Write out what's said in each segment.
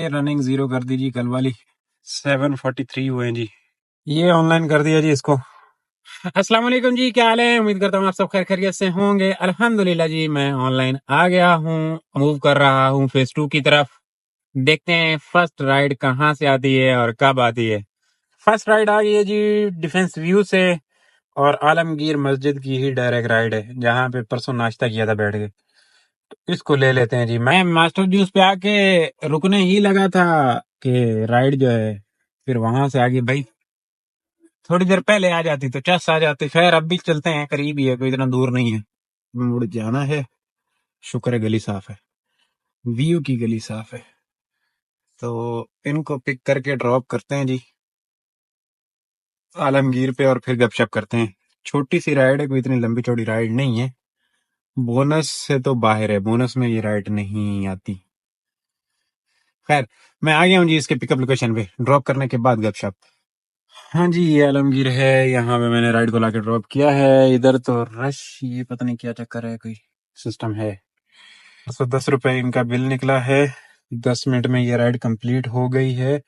ये running zero कर दीजिए कल वाली। 7:43 हुए हैं जी। ये ऑनलाइन कर दिया जी इसको। अस्सलाम वालेकुम जी, क्या हाल है? उम्मीद करता हूँ आप सब खैर खैरियत से होंगे। अल्हम्दुलिल्लाह जी, मैं ऑनलाइन आ गया हूँ, मूव कर रहा हूँ फेज 2 की तरफ। देखते हैं फर्स्ट राइड कहाँ से आती है और कब आती है। फर्स्ट राइड आ गई है जी डिफेंस व्यू से, और आलमगीर मस्जिद की ही डायरेक्ट राइड है, जहाँ पे परसों नाश्ता किया था बैठ के। इसको ले लेते हैं जी। मैं मास्टर जूस पे आके रुकने ही लगा था कि राइड जो है फिर वहां से आगे भाई थोड़ी देर पहले आ जाती तो चस आ जाती। खैर अब भी चलते हैं, करीब ही है, कोई इतना दूर नहीं है। मुड़ जाना है। शुक्र है गली साफ है, व्यू की गली साफ है। तो इनको पिक करके ड्रॉप करते हैं जी आलमगीर पे, और फिर गपशप करते हैं। छोटी सी राइड है, कोई इतनी लंबी चौड़ी राइड नहीं है। बोनस से तो बाहर है, बोनस में ये राइड नहीं आती। खैर मैं आ गया हूँ जी इसके पिकअप लोकेशन पे, ड्रॉप करने के बाद गपशप। हाँ जी, ये आलमगीर है, यहाँ पे मैंने राइड को लाके ड्रॉप किया है। इधर तो रश, ये पता नहीं क्या चक्कर है, कोई सिस्टम है। 10 रुपए इनका बिल निकला है। 10 मिनट में ये राइड कंप्लीट हो गई है।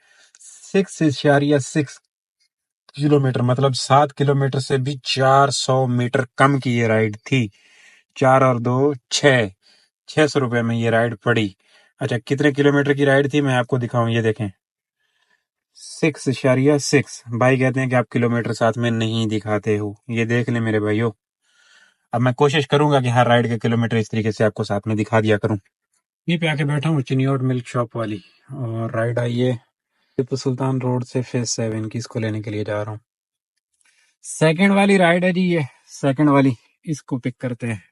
6.6 किलोमीटर, मतलब 7 किलोमीटर से भी 400 मीटर कम की ये राइड थी। 4 और 2 6, 600 रुपए में ये राइड पड़ी। अच्छा, कितने किलोमीटर की राइड थी मैं आपको दिखाऊं, ये देखें। 6.6। भाई कहते हैं कि आप किलोमीटर साथ में नहीं दिखाते हो, ये देख ले मेरे भाइयों। अब मैं कोशिश करूंगा कि हर राइड के किलोमीटर इस तरीके से आपको साथ में दिखा दिया करूं। ये पे आके बैठा हूँ चिनियोट मिल्क शॉप वाली, और राइड आई है टीपू सुल्तान रोड से फेज 7 की, इसको लेने के लिए जा रहा हूँ। सेकंड वाली राइड है जी ये, सेकंड वाली, इसको पिक करते हैं।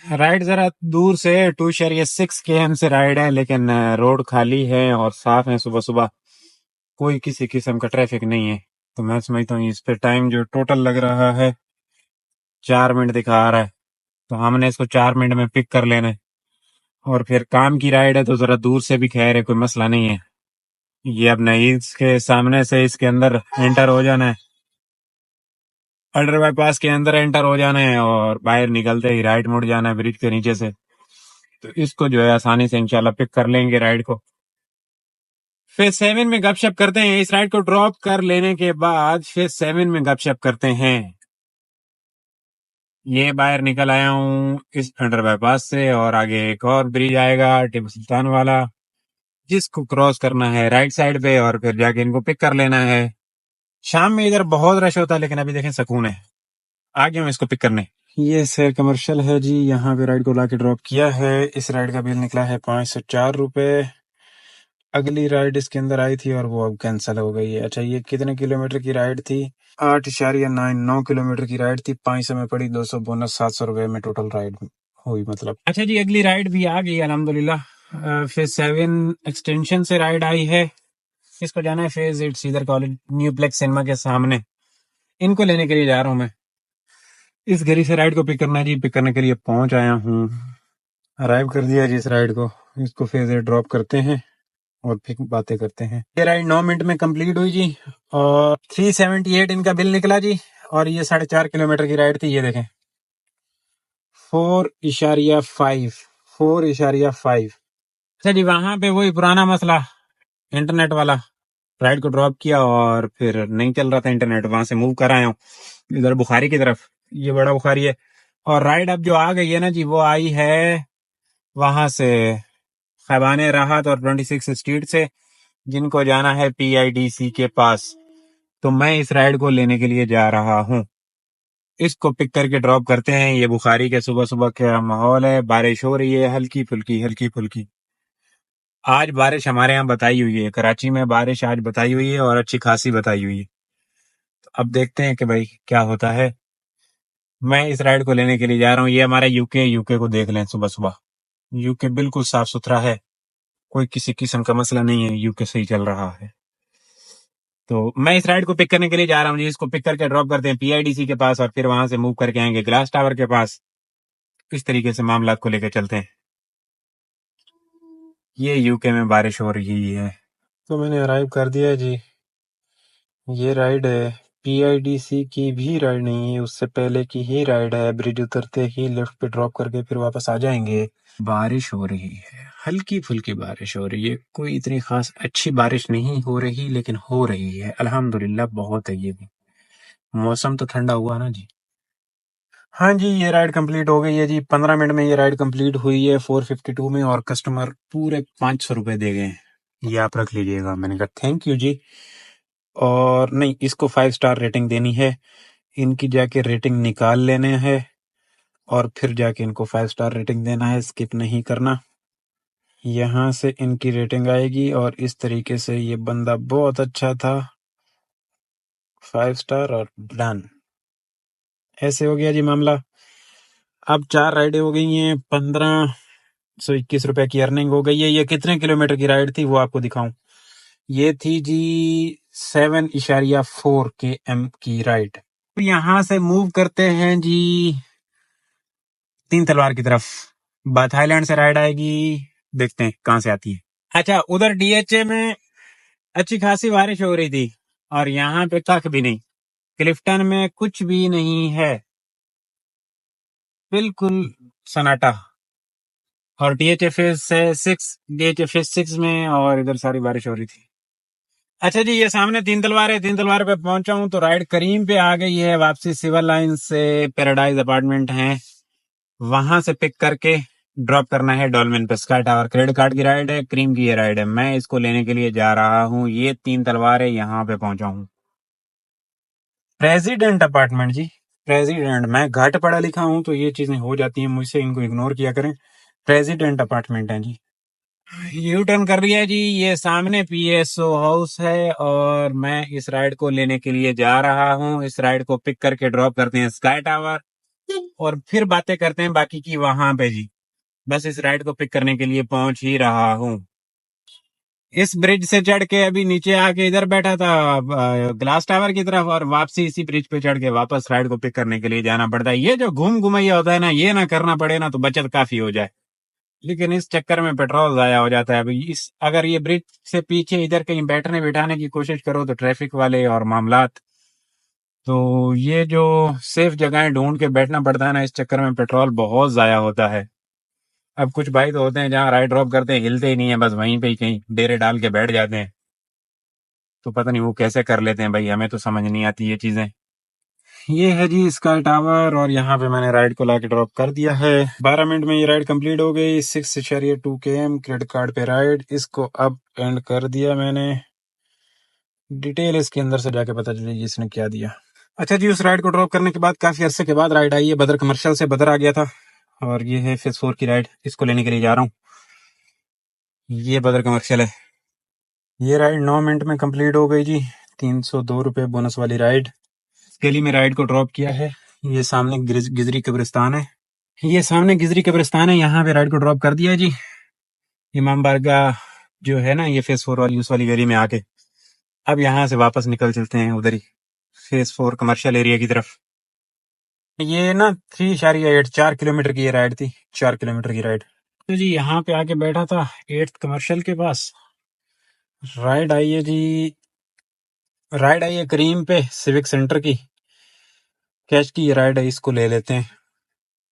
राइड जरा दूर से 2.6 km से राइड है, लेकिन रोड खाली है और साफ है। सुबह सुबह कोई किसी किस्म का ट्रैफिक नहीं है, तो मैं समझता हूँ इस पे टाइम जो टोटल लग रहा है 4 मिनट दिखा रहा है, तो हमने इसको 4 मिनट में पिक कर लेना है। और फिर काम की राइड है तो जरा दूर से भी खैर है, कोई मसला नहीं है। ये अब नहीं, इसके सामने से इसके अंदर एंटर हो जाना है, अंडर बाईपास के अंदर एंटर हो जाना है, और बाहर निकलते ही राइट मुड़ जाना है ब्रिज के नीचे से। तो इसको जो है आसानी से इंशाल्लाह पिक कर लेंगे राइड को। फेज 7 में गपशप करते हैं। इस राइड को ड्रॉप कर लेने के बाद फेज 7 में गपशप करते हैं। ये बाहर निकल आया हूँ इस अंडर बाईपास से, और आगे एक और ब्रिज आएगा टीपू सुल्तान वाला, जिसको क्रॉस करना है राइट साइड पे, और फिर जाके इनको पिक कर लेना है। शाम में इधर बहुत रश होता है, लेकिन अभी देखें सुकून है। आ गया हूँ इसको पिक करने। ये शेयर कमर्शियल है जी, यहाँ पे राइड को लाके ड्रॉप किया है। इस राइड का बिल निकला है 504 रुपए। अगली राइड इसके अंदर आई थी और वो अब कैंसिल हो गई है। अच्छा, ये कितने किलोमीटर की राइड थी? 8.99 किलोमीटर की राइड थी। 500 में पड़ी, 200 बोनस, 700 रुपए में टोटल राइड हुई मतलब। अच्छा जी, अगली राइड भी आ गई अल्हम्दुलिल्लाह। फेज 7 एक्सटेंशन से राइड आई है। इसको जाना है फेज 8 सीधर कॉलेज न्यू प्लेक्स सिनेमा के सामने। इनको लेने के लिए जा रहा हूँ मैं। इस गली से राइड को पिक करना है जी, पिक करने के लिए पहुंच आया हूँ। अराइव कर दिया जी इस राइड को। इसको फेज 8 ड्रॉप करते हैं और फिर बातें करते हैं। ये राइड 9 मिनट में कंप्लीट हुई जी, और 378 इनका बिल निकला जी। और ये 4.5 किलोमीटर की राइड थी, ये देखें। 4.5 4.5। अच्छा जी, वहां पे वही पुराना मसला, इंटरनेट वाला। राइड को ड्रॉप किया और फिर नहीं चल रहा था इंटरनेट, वहां से मूव कर आया हूँ इधर बुखारी की तरफ। ये बड़ा बुखारी है। और राइड अब जो आ गई है ना जी, वो आई है वहां से खैबाने राहत और 26 स्ट्रीट से, जिनको जाना है PIDC के पास। तो मैं इस राइड को लेने के लिए जा रहा हूँ। इसको पिक करके ड्रॉप करते हैं। ये बुखारी के सुबह सुबह क्या माहौल है, बारिश हो रही है हल्की फुल्की हल्की फुल्की। आज बारिश हमारे यहाँ बताई हुई है, कराची में बारिश आज बताई हुई है, और अच्छी खासी बताई हुई है। तो अब देखते हैं कि भाई क्या होता है। मैं इस राइड को लेने के लिए जा रहा हूँ। ये हमारा यूके को देख लें सुबह सुबह। यूके बिल्कुल साफ सुथरा है, कोई किसी किस्म का मसला नहीं है, यूके सही चल रहा है। तो मैं इस राइड को पिक करने के लिए जा रहा हूँ जी। इसको पिक करके ड्रॉप करते हैं PIDC के पास, और फिर वहां से मूव करके आएंगे ग्लास टावर के पास। इस तरीके से मामला को लेकर चलते हैं। ये यूके में बारिश हो रही है। तो मैंने अराइव कर दिया है जी। ये राइड है, PIDC की भी राइड नहीं है, उससे पहले की ही राइड है। ब्रिज उतरते ही लेफ्ट पे ड्रॉप करके फिर वापस आ जाएंगे। बारिश हो रही है, हल्की फुल्की बारिश हो रही है, कोई इतनी खास अच्छी बारिश नहीं हो रही, लेकिन हो रही है। अल्हम्दुलिल्लाह बहुत है ये भी। मौसम तो ठंडा हुआ ना जी। हाँ जी, ये राइड कंप्लीट हो गई है जी। 15 मिनट में ये राइड कंप्लीट हुई है 452 में, और कस्टमर पूरे 500 रुपए दे गए हैं। ये आप रख लीजिएगा। मैंने कहा थैंक यू जी। और नहीं, इसको 5 स्टार रेटिंग देनी है। इनकी जाके रेटिंग निकाल लेने हैं और फिर जाके इनको 5 स्टार रेटिंग देना है, स्किप नहीं करना। यहाँ से इनकी रेटिंग आएगी और इस तरीके से ये बंदा बहुत अच्छा था, 5 स्टार और डन। ऐसे हो गया जी मामला। अब 4 राइडें हो गई हैं, 1521 रुपए की अर्निंग हो गई है। ये कितने किलोमीटर की राइड थी वो आपको दिखाऊं। ये थी जी 7.4 km की राइड। यहाँ से मूव करते हैं जी तीन तलवार की तरफ। थाईलैंड से राइड आएगी, देखते हैं कहाँ से आती है। अच्छा, उधर डीएचए में अच्छी खासी बारिश हो रही थी और यहाँ पे कख भी नहीं। क्लिफ्टन में कुछ भी नहीं है, बिल्कुल सन्नाटा। और डीएचएफएस 6 में, और इधर सारी बारिश हो रही थी। अच्छा जी, ये सामने तीन तलवार है। तीन तलवार पे पहुंचा हूं तो राइड करीम पे आ गई है। वापसी सिविल लाइन से पैराडाइज अपार्टमेंट है, वहां से पिक करके ड्रॉप करना है डॉल्मेन पे। स्काई टावर क्रेडिट कार्ड की राइड है, क्रीम की ये राइड है। मैं इसको लेने के लिए जा रहा हूँ। ये तीन तलवार है, यहाँ पे पहुंचा हूँ। प्रेसिडेंट अपार्टमेंट जी, प्रेसिडेंट। मैं घाट पढ़ा लिखा हूँ तो ये चीजें हो जाती हैं मुझसे, इनको इग्नोर किया करें। प्रेसिडेंट अपार्टमेंट है जी। यू टर्न कर लिया जी। ये सामने पीएसओ हाउस है और मैं इस राइड को लेने के लिए जा रहा हूँ। इस राइड को पिक करके ड्रॉप करते हैं स्काई टावर और फिर बातें करते हैं बाकी की वहां पे जी। बस इस राइड को पिक करने के लिए पहुंच ही रहा हूँ। इस ब्रिज से चढ़ के अभी नीचे आके इधर बैठा था ग्लास टावर की तरफ, और वापसी इसी ब्रिज पे चढ़ के वापस राइड को पिक करने के लिए जाना पड़ता है। ये जो घूम घुमैया होता है ना, ये ना करना पड़े ना तो बचत काफी हो जाए, लेकिन इस चक्कर में पेट्रोल जाया हो जाता है। अभी इस अगर ये ब्रिज से पीछे इधर कहीं बैठने बिठाने की कोशिश करो तो ट्रैफिक वाले और मामलात, तो ये जो सेफ जगहें ढूंढ के बैठना पड़ता है ना, इस चक्कर में पेट्रोल बहुत जाया होता है। अब कुछ भाई तो होते हैं जहाँ राइड ड्रॉप करते हैं हिलते ही नहीं है, बस वहीं पे ही कहीं डेरे डाल के बैठ जाते हैं। तो पता नहीं वो कैसे कर लेते हैं भाई, हमें तो समझ नहीं आती ये चीजें। ये है जी स्काई टावर और यहाँ पे मैंने राइड को लाके ड्रॉप कर दिया है। 12 मिनट में ये राइड कंप्लीट हो गई। 6.2 km क्रेडिट कार्ड पे राइड। इसको अब एंड कर दिया मैंने। डिटेल इसके अंदर से जाके पता चलेगी इसने क्या दिया। अच्छा जी, उस राइड को ड्रॉप करने के बाद काफी अरसे के बाद राइड आई है। बदर कमर्शियल से बदर आ गया था और ये है फेज 4 की राइड। इसको लेने के लिए जा रहा हूँ। ये बदर कमर्शियल है। ये राइड 9 मिनट में कंप्लीट हो गई जी। 302 रुपए बोनस वाली राइड। गली में राइड को ड्रॉप किया है। ये सामने गिजरी कब्रिस्तान है। ये सामने गिजरी कब्रिस्तान है, यहाँ पे राइड को ड्रॉप कर दिया है जी। इमाम बारगाह जो है ना, ये फेस 4 वाली उस वाली गली में आके अब यहाँ से वापस निकल चलते हैं उधर ही फेस 4 कमर्शियल एरिया की तरफ। ये ना 3.8 4 किलोमीटर की ये राइड थी। 4 किलोमीटर की राइड। तो जी यहाँ पे आके बैठा था 8th कमर्शियल के पास। राइड आई है जी, राइड आई है करीम पे सिविक सेंटर की। कैश की ये राइड है, इसको ले लेते हैं।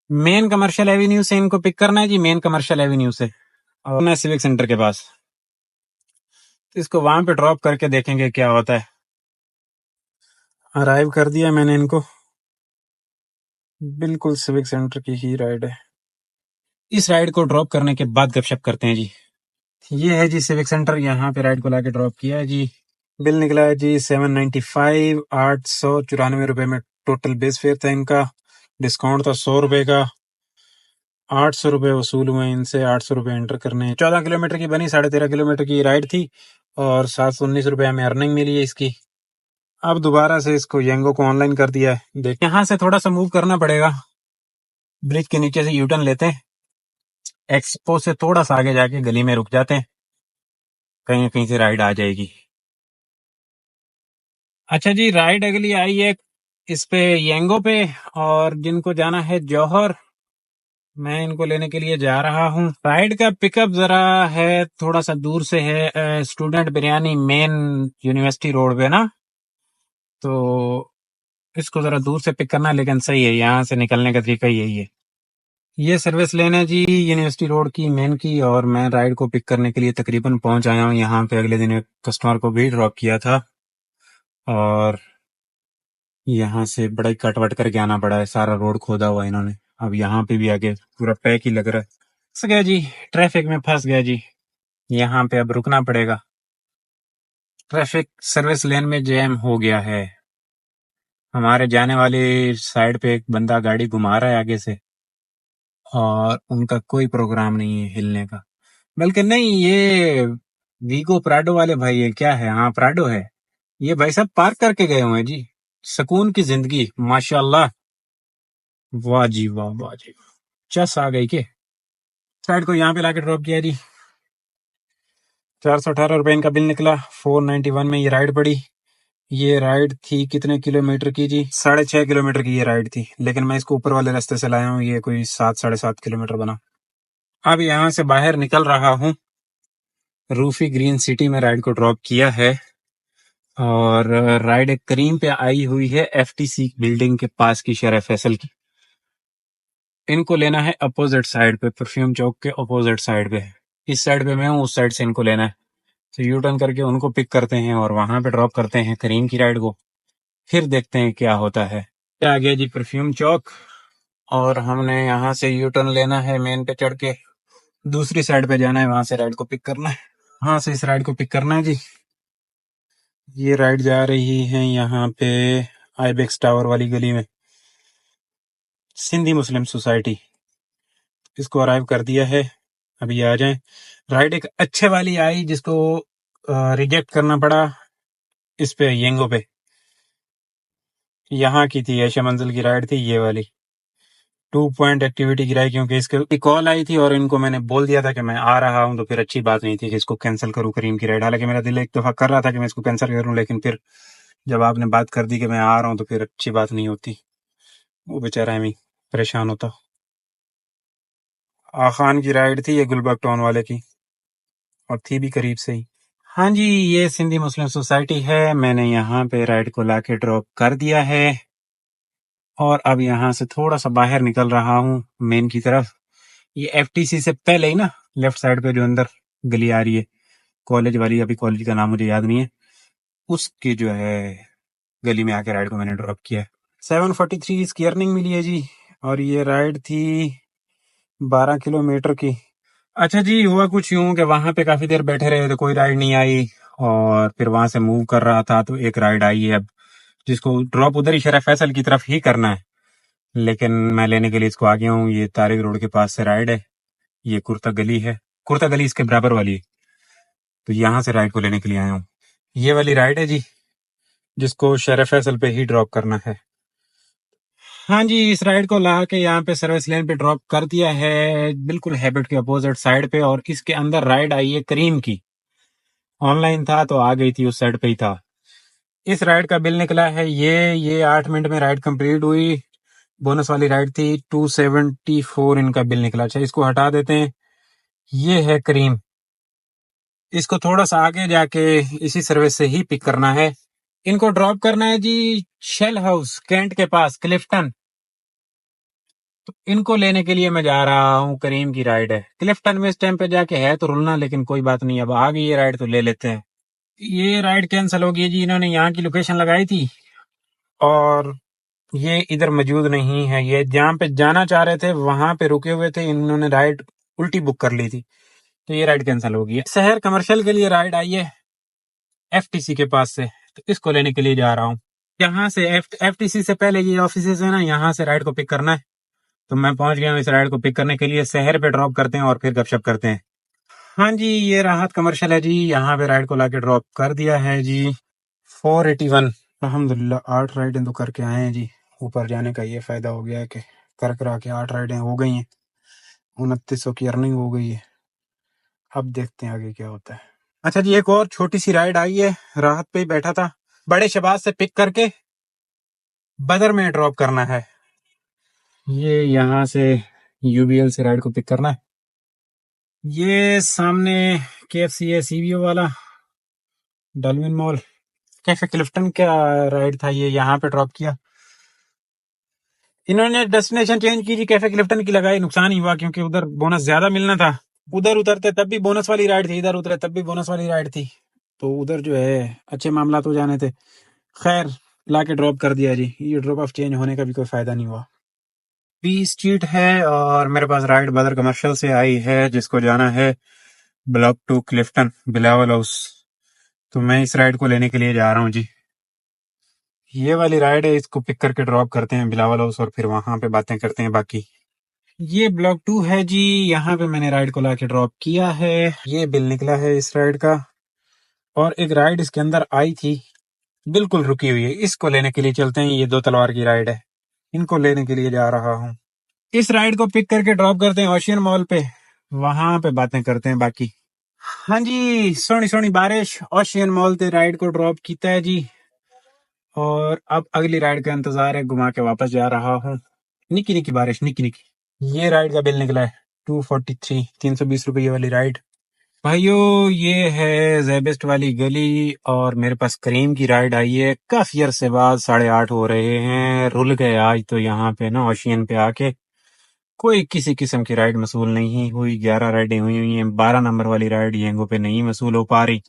मेन कमर्शियल एवेन्यू से इनको पिक करना है जी, मेन कमर्शियल एवेन्यू से, और मैं सिविक सेंटर के पास। तो इसको वहां पे ड्रॉप करके देखेंगे क्या होता है। अराइव कर दिया मैंने इनको, बिल्कुल सिविक सेंटर की ही राइड है। इस राइड को ड्रॉप करने के बाद गपशप करते हैं जी। ये है जी सिविक सेंटर, यहाँ पे राइड को लाके ड्रॉप किया है जी। बिल निकला है जी 795, 894 रुपए में टोटल बेस फेयर था इनका। डिस्काउंट था 100 रुपए का। 800 रुपए वसूल हुए इनसे। 800 रुपए एंटर करने हैं। 14 किलोमीटर की बनी, 13.5 किलोमीटर की राइड थी और 719 रुपए हमें अर्निंग मिली है इसकी। अब दोबारा से इसको येंगो को ऑनलाइन कर दिया है। देख, यहाँ से थोड़ा सा मूव करना पड़ेगा। ब्रिज के नीचे से यूटर्न लेते हैं, एक्सपो से थोड़ा सा आगे जाके गली में रुक जाते हैं, कहीं कहीं से राइड आ जाएगी। अच्छा जी, राइड अगली आई है इस पे येंगो पे, और जिनको जाना है जौहर, मैं इनको लेने के लिए जा रहा हूँ। राइड का पिकअप जरा है थोड़ा सा दूर से है, student biryani main university road पे ना, तो इसको जरा दूर से पिक करना है, लेकिन सही है, यहाँ से निकलने का तरीका यही है। ये सर्विस लेन है जी यूनिवर्सिटी रोड की मेन की, और मैं राइड को पिक करने के लिए तकरीबन पहुंच आया हूँ यहाँ पे। अगले दिन एक कस्टमर को भी ड्रॉप किया था और यहाँ से बड़ा ही कट वट करके आना पड़ा है, सारा रोड खोदा हुआ है इन्होंने। अब यहाँ पे भी आगे पूरा पैक ही लग रहा है। फंस गया जी, ट्रैफिक में फंस गया जी। यहाँ पे अब रुकना पड़ेगा, ट्रैफिक सर्विस लेन में जैम हो गया है। हमारे जाने वाली साइड पे एक बंदा गाड़ी घुमा रहा है आगे से, और उनका कोई प्रोग्राम नहीं है हिलने का। बल्कि नहीं, ये वीगो प्राडो वाले भाई है क्या है, हाँ प्राडो है। ये भाई साहब पार्क करके गए हुए हैं जी, सुकून की जिंदगी माशाल्लाह। वाह जी वाह, वाह जी वाह। चस आ गई के साइड को यहाँ पे लाके ड्रॉप किया जी। 418 रुपए इनका बिल निकला। 491 में ये राइड पड़ी। ये राइड थी कितने किलोमीटर की जी? 6.5 किलोमीटर की ये राइड थी, लेकिन मैं इसको ऊपर वाले रास्ते से लाया हूँ, ये कोई 7 साढ़े 7 किलोमीटर बना। अब यहाँ से बाहर निकल रहा हूँ। रूफी ग्रीन सिटी में राइड को ड्रॉप किया है, और राइड एक करीम पे आई हुई है एफटीसी बिल्डिंग के पास की, शरफ फैसल की। इनको लेना है अपोजिट साइड पे, परफ्यूम चौक के अपोजिट साइड पे। इस साइड पे मैं हूँ, उस साइड से इनको लेना है। तो यू टर्न करके उनको पिक करते हैं और वहां पे ड्रॉप करते हैं करीम की राइड को। फिर देखते हैं क्या होता है। आ गया जी परफ्यूम चौक, और हमने यहाँ से यू टर्न लेना है, मेन पे चढ़ के दूसरी साइड पे जाना है, वहां से राइड को पिक करना है। वहां से इस राइड को पिक करना है जी। ये राइड जा रही है यहाँ पे आईबेक्स टावर वाली गली में, सिंधी मुस्लिम सोसाइटी। इसको अराइव कर दिया है, अभी आ जाए। राइड एक अच्छे वाली आई जिसको रिजेक्ट करना पड़ा इस पे येंगो पे। यहाँ की थी ऐशा मंजिल की राइड थी ये वाली, 2 पॉइंट एक्टिविटी गिराई, क्योंकि इसके कॉल आई थी और इनको मैंने बोल दिया था कि मैं आ रहा हूँ, तो फिर अच्छी बात नहीं थी कि इसको कैंसिल करूँ करीम की राइड। हालांकि मेरा दिल एक दफा कर रहा था कि मैं इसको कैंसिल करूँ, लेकिन फिर जब आपने बात कर दी कि मैं आ रहा हूँ तो फिर अच्छी बात नहीं होती। वो बेचारा मैं परेशान होता। आखान की राइड थी ये गुलबर्ग टाउन वाले की, और थी भी करीब से ही। हाँ जी, ये सिंधी मुस्लिम सोसाइटी है। मैंने यहाँ पे राइड को लाके ड्रॉप कर दिया है, और अब यहाँ से थोड़ा सा बाहर निकल रहा हूँ मेन की तरफ। ये एफटीसी से पहले ही ना, लेफ्ट साइड पे जो अंदर गली आ रही है कॉलेज वाली, अभी कॉलेज का नाम मुझे याद नहीं है, उसकी जो है गली में आके राइड को मैंने ड्रॉप किया है। 743 इसकी अर्निंग मिली है जी, और ये राइड थी 12 किलोमीटर की। अच्छा जी, हुआ कुछ यूं कि वहां पे काफी देर बैठे रहे तो कोई राइड नहीं आई, और फिर वहां से मूव कर रहा था तो एक राइड आई है अब, जिसको ड्रॉप उधर ही शरफ फैसल की तरफ ही करना है, लेकिन मैं लेने के लिए इसको आ गया हूँ। ये तारिक रोड के पास से राइड है, ये कुर्ता गली है, कुर्ता गली इसके बराबर वाली है, तो यहाँ से राइड को लेने के लिए आया हूँ। ये वाली राइड है जी, जिसको शरफ फैसल पे ही ड्रॉप करना है। हाँ जी, इस राइड को ला के यहाँ पे सर्विस लेन पे ड्रॉप कर दिया है, बिल्कुल हैबिट के अपोजिट साइड पे, और इसके अंदर राइड आई है करीम की। ऑनलाइन था तो आ गई थी, उस साइड पे ही था। इस राइड का बिल निकला है ये 8 मिनट में राइड कंप्लीट हुई। बोनस वाली राइड थी, 274 इनका बिल निकला। अच्छा, इसको हटा देते हैं। ये है करीम, इसको थोड़ा सा आगे जाके इसी सर्विस से ही पिक करना है। इनको ड्रॉप करना है जी शेल हाउस कैंट के पास, क्लिफ्टन। तो इनको लेने के लिए मैं जा रहा हूँ, करीम की राइड है क्लिफ्टन में। इस टाइम पे जाके है तो रुलना, लेकिन कोई बात नहीं, अब आ गई ये राइड तो ले लेते हैं। ये राइड कैंसिल हो गई जी, इन्होंने यहाँ की लोकेशन लगाई थी और ये इधर मौजूद नहीं है। ये जहाँ पे जाना चाह रहे थे वहां पे रुके हुए थे, इन्होंने राइड उल्टी बुक कर ली थी, तो ये राइड कैंसिल हो गई है। शहर कमर्शियल के लिए राइड आई है एफटीसी के पास से, तो इसको लेने के लिए जा रहा हूँ। यहाँ से एफटीसी से पहले ये ऑफिस है ना, यहाँ से राइड को पिक करना है। तो मैं पहुंच गया हूँ इस राइड को पिक करने के लिए। शहर पे ड्रॉप करते हैं और फिर गपशप करते हैं। हाँ जी, ये राहत कमर्शियल है जी, यहाँ पे राइड को लाके ड्रॉप कर दिया है जी। 481 अल्हम्दुलिल्लाह 8 राइडें तो करके आए हैं जी। ऊपर जाने का ये फायदा हो गया है कि कर करा के 8 राइडें हो गई हैं, 2900 की अर्निंग हो गई है। अब देखते हैं आगे क्या होता है। अच्छा जी, एक और छोटी सी राइड आई है, राहत पे ही बैठा था, बड़े शबाज से पिक करके बदर में ड्रॉप करना है। ये यहाँ से यूबीएल से राइड को पिक करना है। ये सामने केएफसी है, सीवीओ वाला, डाल्विन मॉल, कैफे क्लिफ्टन का राइड था ये, यहाँ पे ड्रॉप किया। इन्होंने डेस्टिनेशन चेंज की जी, कैफे क्लिफ्टन की लगाई, नुकसान ही हुआ क्योंकि उधर बोनस ज्यादा मिलना था। उधर उतरते तब भी बोनस वाली राइड थी, इधर उतरे तब भी बोनस वाली राइड थी, तो उधर जो है अच्छे मामला तो जाने थे। खैर ला के ड्रॉप कर दिया जी, ये ड्रॉप ऑफ चेंज होने का भी कोई फायदा नहीं हुआ। बी स्ट्रीट है और मेरे पास राइड बदर कमर्शियल से आई है जिसको जाना है ब्लॉक 2 क्लिफ्टन बिलावल हाउस। तो मैं इस राइड को लेने के लिए जा रहा हूँ जी। ये वाली राइड है, इसको पिक करके ड्रॉप करते हैं बिलावल हाउस और फिर वहां पे बातें करते हैं बाकी। ये ब्लॉक 2 है जी, यहाँ पे मैंने राइड को लाके ड्रॉप किया है। ये बिल निकला है इस राइड का, और एक राइड इसके अंदर आई थी बिल्कुल रुकी हुई है, इसको लेने के लिए चलते हैं। ये दो तलवार की राइड है, इनको लेने के लिए जा रहा हूँ। इस राइड को पिक करके ड्रॉप करते हैं ओशियन मॉल पे, वहां पे बातें करते हैं बाकी। हाँ जी, सोनी सोनी बारिश ओशियन मॉल ते राइड को ड्रॉप किया है जी, और अब अगली राइड का इंतजार है, घुमा के वापस जा रहा हूँ। निकी निकी बारिश, निकी निकी। ये राइड का बिल निकला है 243, 320 रुपये वाली राइड। भाइयों ये है जेबेस्ट वाली गली, और मेरे पास करीम की राइड आई है काफी अरसे बाद, 8:30 हो रहे हैं, रुल गए आज तो यहाँ पे ना ओशियन पे आके। कोई किसी किस्म की राइड मसूल नहीं हुई, 11 राइडें हुई हैं, 12 नंबर वाली राइड येंगो पे नहीं मसूल हो पा रही।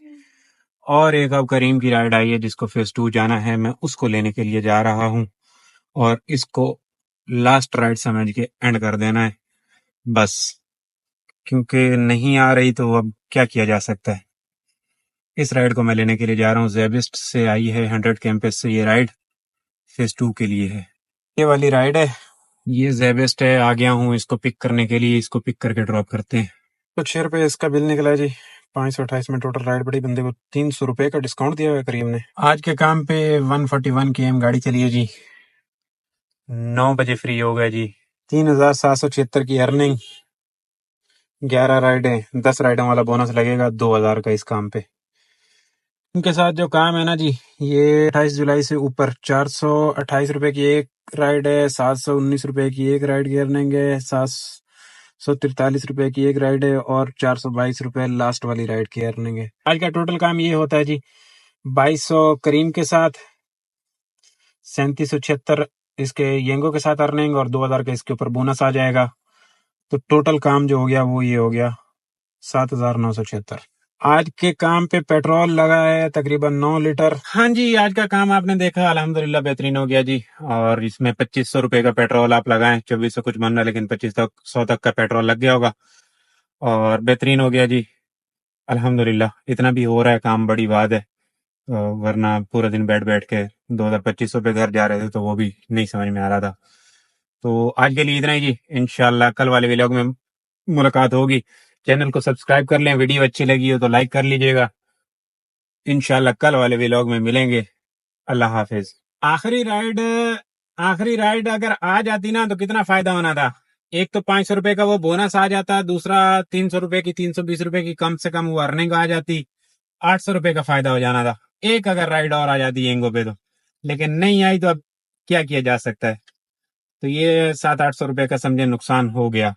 और एक अब करीम की राइड आई है जिसको फेज 2 जाना है, मैं उसको लेने के लिए जा रहा हूँ, और इसको लास्ट राइड समझ के एंड कर देना है बस, क्योंकि नहीं आ रही तो अब क्या किया जा सकता है। इस राइड को मैं लेने के लिए जा रहा हूँ, जेबिस्ट से आई है 100 कैंपस से ये राइड, फेज 2 के लिए है ये वाली राइड है। ये जेबिस्ट है, आ गया हूँ इसको पिक करने के लिए, इसको पिक करके ड्रॉप करते हैं। कुछ 6 रुपये इसका बिल निकला है जी, 528 में टोटल राइड पड़ी, बंदे को 300 रुपये का डिस्काउंट दिया हुआ है करीम ने। आज के काम पे 141 km गाड़ी चली है जी, 9 बजे फ्री हो गया जी। 3776 की अर्निंग, 11 राइडें, 10 राइडों वाला बोनस लगेगा 2000 का इस काम पे। उनके साथ जो काम है ना जी, ये 28 जुलाई से ऊपर 428 रुपए की एक राइड है, 719 रुपए की एक राइड की अर्निंग है, 743 रुपए की एक राइड है, और 422 रुपए लास्ट वाली राइड की अर्निंग है। आज का टोटल काम ये होता है जी, 2200 करीम के साथ, 3776 इसके येंगो के साथ अर्निंग, और 2000 का इसके ऊपर बोनस आ जाएगा। तो टोटल काम जो हो गया वो ये हो गया 7976। आज के काम पे पेट्रोल लगा है तकरीबन 9 लीटर। हाँ जी, आज का काम आपने देखा, अल्हम्दुलिल्लाह बेहतरीन हो गया जी। और इसमें 2500 रुपए का पेट्रोल आप लगाएं, 2400 कुछ बन रहा, लेकिन 2500 तक का पेट्रोल लग गया होगा, और बेहतरीन हो गया जी। अल्हम्दुलिल्लाह इतना भी हो रहा है काम, बड़ी बात है। वरना पूरा दिन बैठ बैठ के 2200 पे घर जा रहे थे तो वो भी नहीं समझ में आ रहा था। तो आज के लिए इतना ही जी, इंशाल्लाह कल वाले व्लॉग में मुलाकात होगी। चैनल को सब्सक्राइब कर लें, वीडियो अच्छी लगी हो तो लाइक कर लीजिएगा। इंशाल्लाह कल वाले व्लॉग में मिलेंगे। अल्लाह हाफिज। आखिरी राइड अगर आ जाती ना तो कितना फायदा होना था। एक तो 500 रुपए का वो बोनस आ जाता, दूसरा 300 रुपए की, 320 रुपए की कम से कम वो अर्निंग आ जाती, 800 रुपए का फायदा हो जाना था। एक अगर राइड और आ जाती येंगो पे तो, लेकिन नहीं आई तो अब क्या किया जा सकता है। तो ये 700-800 रुपए का समझे नुकसान हो गया।